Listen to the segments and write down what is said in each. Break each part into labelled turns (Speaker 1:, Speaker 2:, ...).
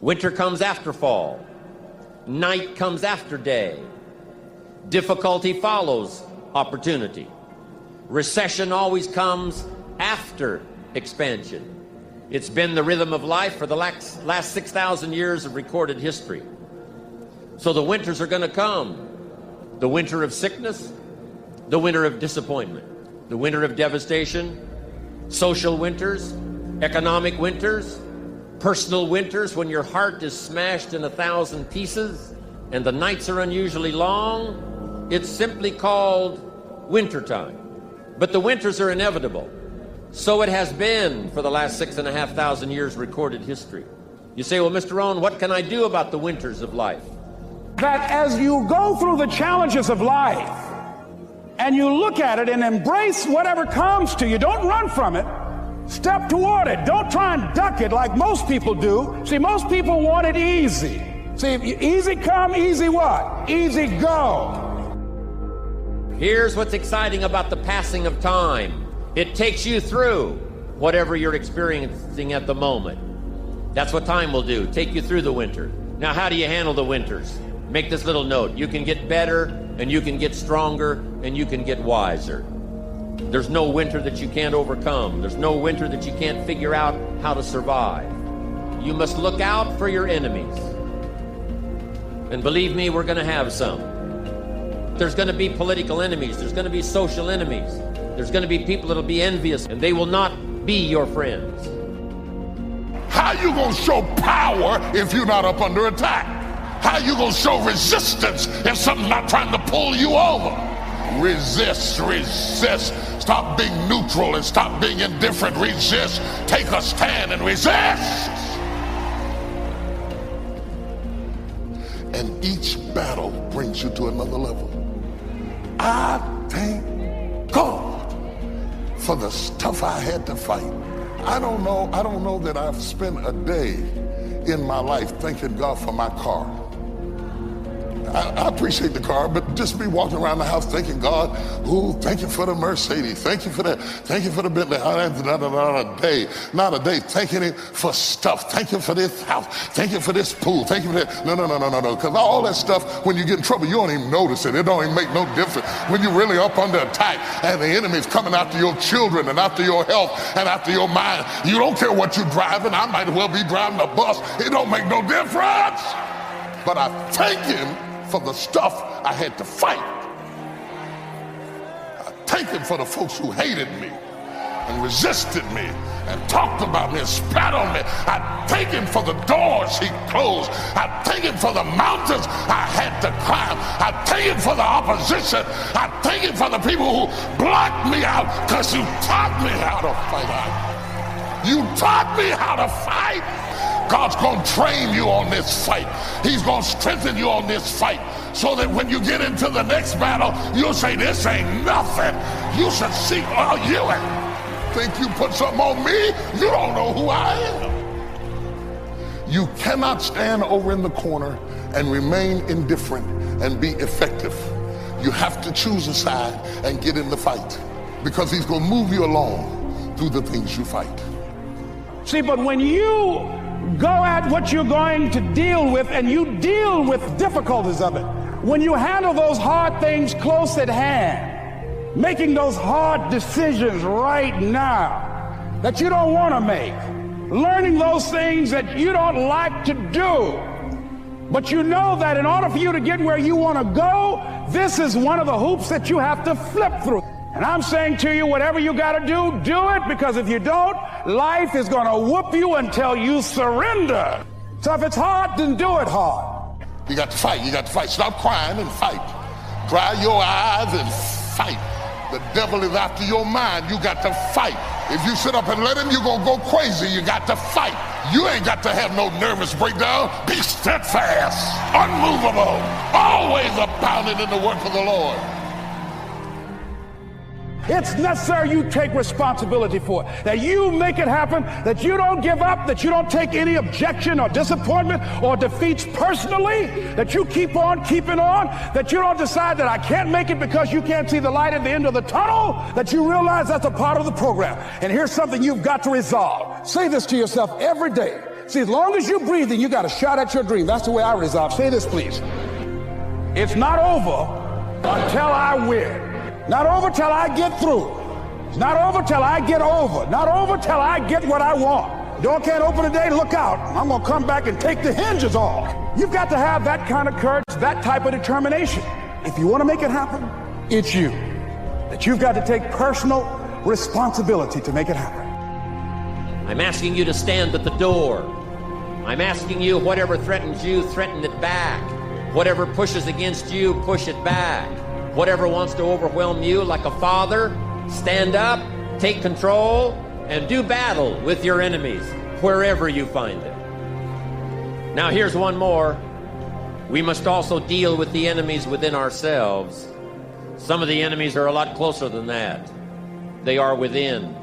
Speaker 1: Winter comes after fall. Night comes after day. Difficulty follows opportunity. Recession always comes after expansion. It's been the rhythm of life for the last 6,000 years of recorded history. So the winters are going to come. The winter of sickness, the winter of disappointment, the winter of devastation, social winters, economic winters, personal winters when your heart is smashed in 1,000 pieces and the nights are unusually long. It's simply called wintertime. But the winters are inevitable. So it has been for the last 6,500 years recorded history. You say, well, Mr. Rohn, what can I do about the winters of life?
Speaker 2: That as you go through the challenges of life and you look at it and embrace whatever comes to you, don't run from it. Step toward it. Don't try and duck it like most people do. See, most people want it easy. See, easy come, easy what? Easy go.
Speaker 1: Here's what's exciting about the passing of time. It takes you through whatever you're experiencing at the moment. That's what time will do, take you through the winter. Now, how do you handle the winters? Make this little note. You can get better, and you can get stronger, and you can get wiser. There's no winter that you can't overcome. There's no winter that you can't figure out how to survive. You must look out for your enemies. And believe me, we're going to have some. There's going to be political enemies. There's going to be social enemies. There's going to be people that'll be envious, and they will not be your friends.
Speaker 3: How you going to show power if you're not up under attack? How you going to show resistance if something's not trying to pull you over? Resist, resist. Stop being neutral and stop being indifferent. Resist. Take a stand and resist. And each battle brings you to another level. I thank God for the stuff I had to fight. I don't know that I've spent a day in my life thanking God for my car. I appreciate the car, but just be walking around the house thanking God, ooh, thank you for the Mercedes, thank you for that, thank you for the Bentley, not a day, thanking Him for stuff, thank you for this house, thank you for this pool, thank you for that, no, because all that stuff, when you get in trouble, you don't even notice it, it don't even make no difference. When you're really up under attack and the enemy's coming after your children and after your health and after your mind, you don't care what you're driving, I might as well be driving a bus, it don't make no difference. But I thank Him for the stuff I had to fight. I thank Him for the folks who hated me and resisted me and talked about me and spat on me. I thank Him for the doors He closed. I thank Him for the mountains I had to climb. I thank Him for the opposition. I thank Him for the people who blocked me out, because You taught me how to fight. You taught me how to fight. God's going to train you on this fight. He's going to strengthen you on this fight so that when you get into the next battle, you'll say, this ain't nothing. You should see, oh, you think you put something on me? You don't know who I am. You cannot stand over in the corner and remain indifferent and be effective. You have to choose a side and get in the fight, because He's going to move you along through the things you fight.
Speaker 2: See, but when you go at what you're going to deal with and you deal with difficulties of it, when you handle those hard things close at hand, making those hard decisions right now that you don't want to make, learning those things that you don't like to do, but you know that in order for you to get where you want to go, this is one of the hoops that you have to flip through. And I'm saying to you, whatever you got to do it, because if you don't, life is going to whoop you until you surrender. So if it's hard, then do it hard.
Speaker 3: You got to fight. You got to fight. Stop crying and fight. Dry your eyes and fight. The devil is after your mind. You got to fight. If you sit up and let him, you're going to go crazy. You got to fight. You ain't got to have no nervous breakdown. Be steadfast, unmovable, always abounding in the work of the Lord.
Speaker 2: It's necessary you take responsibility for it, that you make it happen, that you don't give up, that you don't take any objection or disappointment or defeats personally, that you keep on keeping on, that you don't decide that I can't make it because you can't see the light at the end of the tunnel, that you realize that's a part of the program. And here's something you've got to resolve. Say this to yourself every day. See, as long as you're breathing, you got a shot at your dream. That's the way I resolve. Say this, please. It's not over until I win. Not over till I get through. It's not over till I get over. Not over till I get what I want. Door can't open today, look out. I'm going to come back and take the hinges off. You've got to have that kind of courage, that type of determination. If you want to make it happen, it's you. That you've got to take personal responsibility to make it happen.
Speaker 1: I'm asking you to stand at the door. I'm asking you, whatever threatens you, threaten it back. Whatever pushes against you, push it back. Whatever wants to overwhelm you like a father, stand up, take control, and do battle with your enemies wherever you find them. Now here's one more. We must also deal with the enemies within ourselves. Some of the enemies are a lot closer than that. They are within.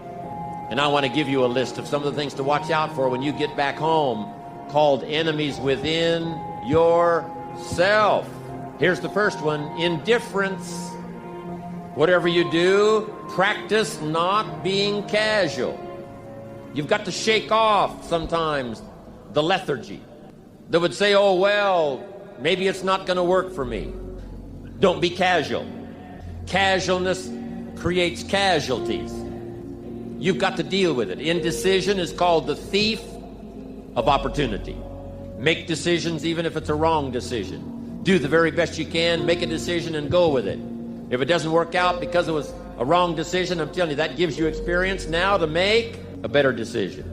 Speaker 1: And I want to give you a list of some of the things to watch out for when you get back home, called enemies within yourself. Here's the first one: indifference. Whatever you do, practice not being casual. You've got to shake off sometimes the lethargy that would say, oh, well, maybe it's not going to work for me. Don't be casual. Casualness creates casualties. You've got to deal with it. Indecision is called the thief of opportunity. Make decisions even if it's a wrong decision. Do the very best you can, make a decision and go with it. If it doesn't work out because it was a wrong decision, I'm telling you, that gives you experience now to make a better decision.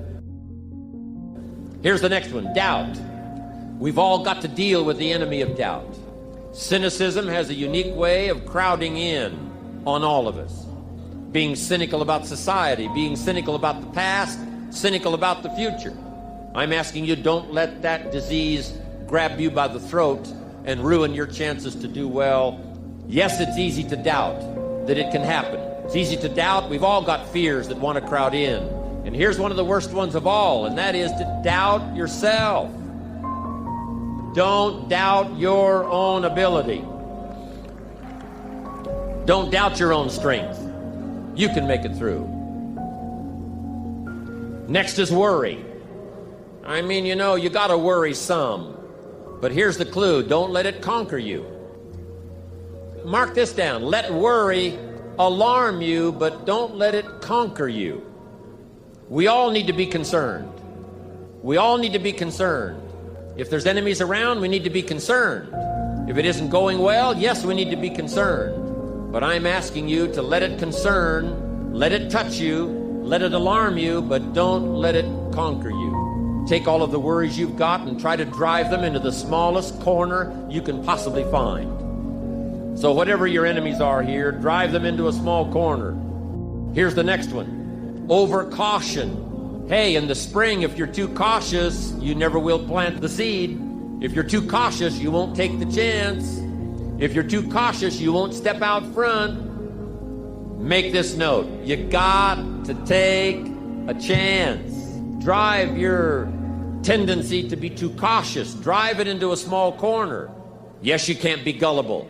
Speaker 1: Here's the next one: doubt. We've all got to deal with the enemy of doubt. Cynicism has a unique way of crowding in on all of us. Being cynical about society, being cynical about the past, cynical about the future. I'm asking you, don't let that disease grab you by the throat and ruin your chances to do well. Yes, it's easy to doubt that it can happen. It's easy to doubt. We've all got fears that want to crowd in. And here's one of the worst ones of all, and that is to doubt yourself. Don't doubt your own ability. Don't doubt your own strength. You can make it through. Next is worry. I mean, you know, you got to worry some. But here's the clue: don't let it conquer you. Mark this down. Let worry alarm you, but don't let it conquer you. We all need to be concerned. We all need to be concerned. If there's enemies around, we need to be concerned. If it isn't going well, yes, we need to be concerned. But I'm asking you to let it concern, let it touch you, let it alarm you, but don't let it conquer you. Take all of the worries you've got and try to drive them into the smallest corner you can possibly find. So whatever your enemies are here, drive them into a small corner. Here's the next one: over caution. Hey, in the spring, if you're too cautious, you never will plant the seed. If you're too cautious, you won't take the chance. If you're too cautious, you won't step out front. Make this note: you got to take a chance. Drive your tendency to be too cautious. Drive it into a small corner. Yes, you can't be gullible.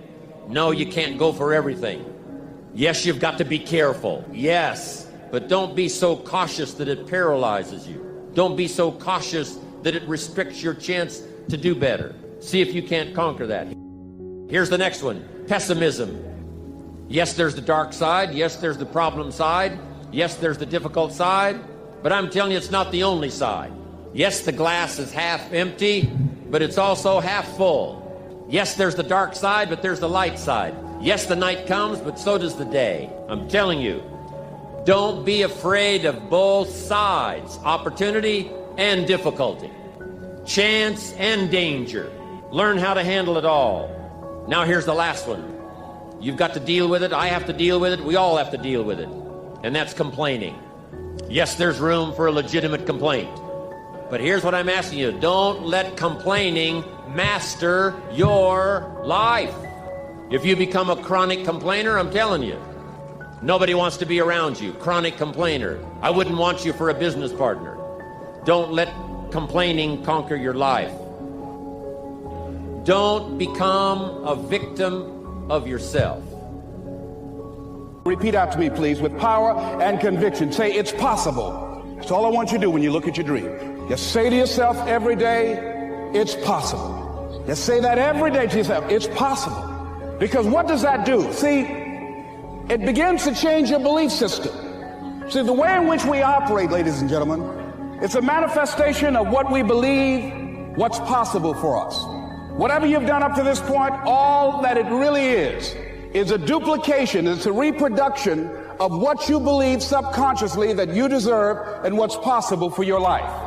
Speaker 1: No, you can't go for everything. Yes, you've got to be careful. Yes, but don't be so cautious that it paralyzes you. Don't be so cautious that it restricts your chance to do better. See if you can't conquer that. Here's the next one: pessimism. Yes, there's the dark side. Yes, there's the problem side. Yes, there's the difficult side. But I'm telling you, it's not the only side. Yes, the glass is half empty, but it's also half full. Yes, there's the dark side, but there's the light side. Yes, the night comes, but so does the day. I'm telling you, don't be afraid of both sides, opportunity and difficulty, chance and danger. Learn how to handle it all. Now here's the last one. You've got to deal with it. I have to deal with it. We all have to deal with it. And that's complaining. Yes, there's room for a legitimate complaint. But here's what I'm asking you: don't let complaining master your life. If you become a chronic complainer, I'm telling you, nobody wants to be around you. Chronic complainer. I wouldn't want you for a business partner. Don't let complaining conquer your life. Don't become a victim of yourself.
Speaker 2: Repeat after me, please, with power and conviction. Say, it's possible. That's all I want you to do when you look at your dream. Just say to yourself every day, it's possible. Just say that every day to yourself, it's possible. Because what does that do? See, it begins to change your belief system. See, the way in which we operate, ladies and gentlemen, it's a manifestation of what we believe, what's possible for us. Whatever you've done up to this point, all that it really is a duplication, it's a reproduction of what you believe subconsciously that you deserve and what's possible for your life.